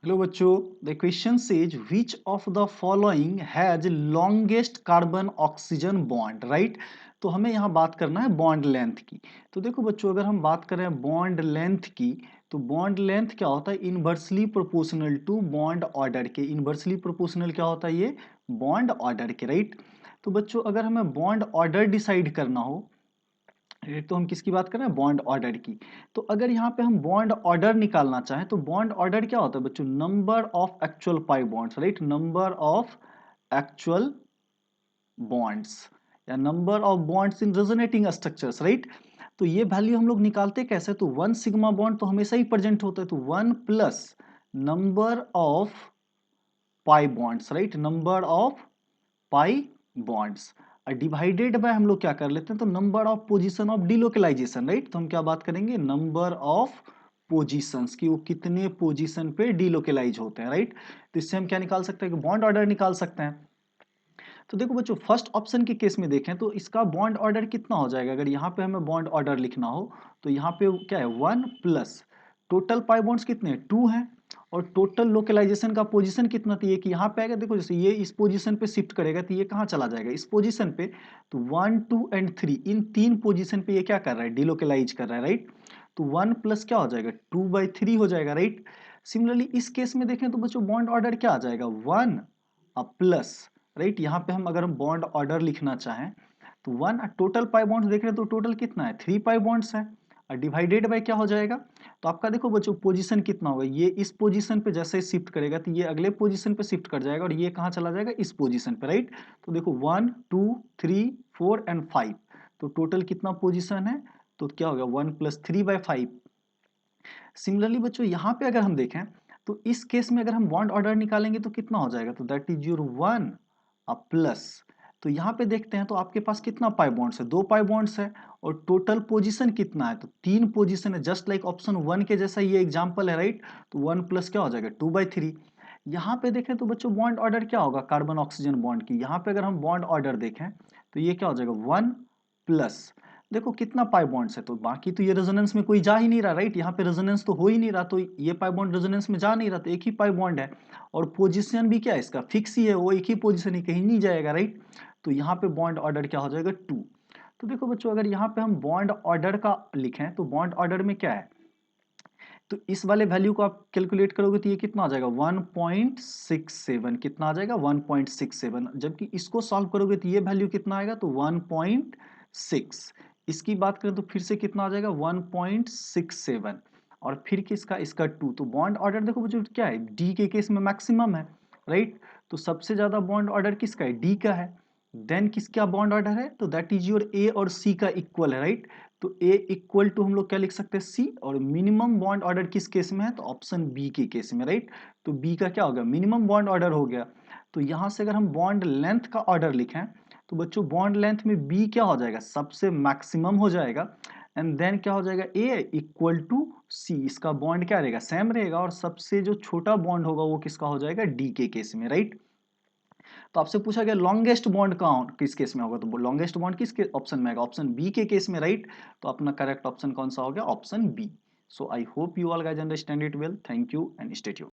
Hello बच्चों, the question says which of the following has longest carbon oxygen bond, right. तो हमें यहाँ बात करना है बॉन्ड लेंथ की। तो देखो बच्चों, अगर हम बात करें बॉन्ड लेंथ की, तो बॉन्ड लेंथ क्या होता है, inversely proportional to bond order के। इनवर्सली प्रोपोर्शनल क्या होता है, ये बॉन्ड ऑर्डर के, राइट। तो बच्चों, अगर हमें बॉन्ड ऑर्डर डिसाइड करना हो, तो हम किसकी बात कर रहे हैं, बॉन्ड ऑर्डर की। तो अगर यहाँ पे हम बॉन्ड ऑर्डर निकालना चाहें, तो बॉन्ड ऑर्डर क्या होता है बच्चों, number of actual pi bonds, right. Number of actual bonds या number of bonds in resonating structures, right. तो ये वैल्यू हम लोग निकालते कैसे, तो वन सिग्मा बॉन्ड तो हमेशा ही प्रेजेंट होता है, तो one plus number of pi bonds, right, number of pi bonds divided by हम लोग क्या कर लेते हैं, तो number of position of delocalisation, right. तो हम क्या बात करेंगे, नंबर ऑफ पोजीशंस की, वो कितने पोजीशन पे डिलोकलाइज होते हैं, राइट। तो इससे हम क्या निकाल सकते हैं कि बॉन्ड ऑर्डर निकाल सकते हैं। तो देखो बच्चों, फर्स्ट ऑप्शन के केस में देखें तो इसका बॉन्ड ऑर्डर कितना हो जाएगा, अगर यहाँ पे हमें बॉन्ड ऑर्डर लिखना हो, तो यहाँ पे क्या है, one plus total pi bonds कितने हैं, टू हैं, और टोटल लोकलाइजेशन का पोजीशन कितना थी, कि यहाँ पे आएगा। देखो जैसे ये इस पोजीशन पे शिफ्ट करेगा तो ये कहाँ चला जाएगा, इस पोजीशन पे। तो वन टू एंड थ्री, इन तीन पोजीशन पे ये क्या कर रहा है, डिलोकलाइज कर रहा है, राइट। तो वन प्लस क्या हो जाएगा, टू बाई थ्री हो जाएगा, राइट। सिमिलरली इस केस में देखें तो बच्चों बॉन्ड ऑर्डर क्या आ जाएगा, वन प्लस, राइट। यहाँ पे हम अगर हम बॉन्ड ऑर्डर लिखना चाहें, तो वन टोटल पाई बॉन्ड्स देख रहे हैं, तो टोटल कितना है, थ्री पाई बॉन्ड्स है, और डिवाइडेड बाय क्या हो जाएगा। तो आपका देखो बच्चों पोजीशन कितना होगा, ये इस पोजीशन पे जैसे शिफ्ट करेगा तो ये अगले पोजीशन पे शिफ्ट कर जाएगा, और ये कहाँ चला जाएगा, इस पोजीशन पे, राइट। तो देखो one two three four and five, तो टोटल कितना पोजीशन है, तो क्या होगा, one plus three by five. Similarly बच्चों यहाँ पे अगर हम देखें, तो इस केस में अगर हम बॉन्ड ऑर्डर निकालेंगे तो कितना हो जाएगा, तो that is your one plus. तो यहाँ पे देखते हैं तो आपके पास कितना पाई बॉन्ड्स है, दो पाई बॉन्ड्स है, और टोटल पोजीशन कितना है, तो तीन पोजीशन है, जस्ट लाइक ऑप्शन वन के जैसा ये एग्जांपल है, राइट। तो वन प्लस क्या हो जाएगा, टू बाई थ्री। यहाँ पे देखें तो बच्चों बॉन्ड ऑर्डर क्या होगा, कार्बन ऑक्सीजन बॉन्ड की, यहाँ पे अगर हम बॉन्ड ऑर्डर देखें तो ये क्या हो जाएगा, वन प्लस, देखो कितना पाई बॉन्ड्स है, तो बाकी तो ये रेजोनेंस में कोई जा ही नहीं रहा, राइट। यहाँ पे रेजोनेंस तो हो ही नहीं रहा, तो ये पाई बॉन्ड रेजोनेंस में जा नहीं रहा, तो एक ही पाई बॉन्ड है, और पोजीशन भी क्या है इसका, फिक्स ही है, वो एक ही पोजीशन ही, कहीं नहीं जाएगा, राइट। तो यहाँ पे बॉन्ड ऑर्डर क्या हो जाएगा, टू। तो देखो बच्चों, अगर यहाँ पे हम बॉन्ड ऑर्डर का लिखें, तो बॉन्ड ऑर्डर में क्या है, तो इस वाले वैल्यू को आप कैलकुलेट करोगे तो ये कितना आ जाएगा, 1.67, कितना आ जाएगा, 1.67। जबकि इसको सॉल्व करोगे तो ये वैल्यू कितना आएगा, तो 1.6। इसकी बात करें तो फिर से कितना आ जाएगा, 1.67, और फिर किसका, इसका टू। तो बॉन्ड ऑर्डर देखो बच्चों क्या है, डी के केस में मैक्सिमम है, राइट। तो सबसे ज्यादा बॉन्ड ऑर्डर किसका है, डी का है। देन किसका बॉन्ड ऑर्डर है, तो दैट इज योर ए और सी का इक्वल है, राइट। तो ए इक्वल टू हम लोग क्या लिख सकते हैं, सी, और मिनिमम बॉन्ड ऑर्डर किस केस में है, तो ऑप्शन बी के केस में, राइट। तो बी का क्या होगा, मिनिमम बॉन्ड ऑर्डर हो गया। तो यहां से अगर हम बॉन्ड लेंथ का ऑर्डर लिखें, तो बच्चों बॉन्ड लेंथ में बी क्या हो जाएगा, सबसे मैक्सिमम हो जाएगा, एंड देन क्या हो जाएगा, ए इक्वल टू सी, इसका बॉन्ड क्या रहेगा, सेम रहेगा, और सबसे जो छोटा बॉन्ड होगा वो किसका हो जाएगा, डी के केस में, राइट। तो आपसे पूछा गया लॉन्गेस्ट बॉन्ड कौन किस केस में होगा, तो लॉन्गेस्ट बॉन्ड किस ऑप्शन में आएगा, ऑप्शन बी के केस में, राइट। तो अपना करेक्ट ऑप्शन कौन सा हो गया, option B. So I hope you all guys understand it well, thank you and stay tuned.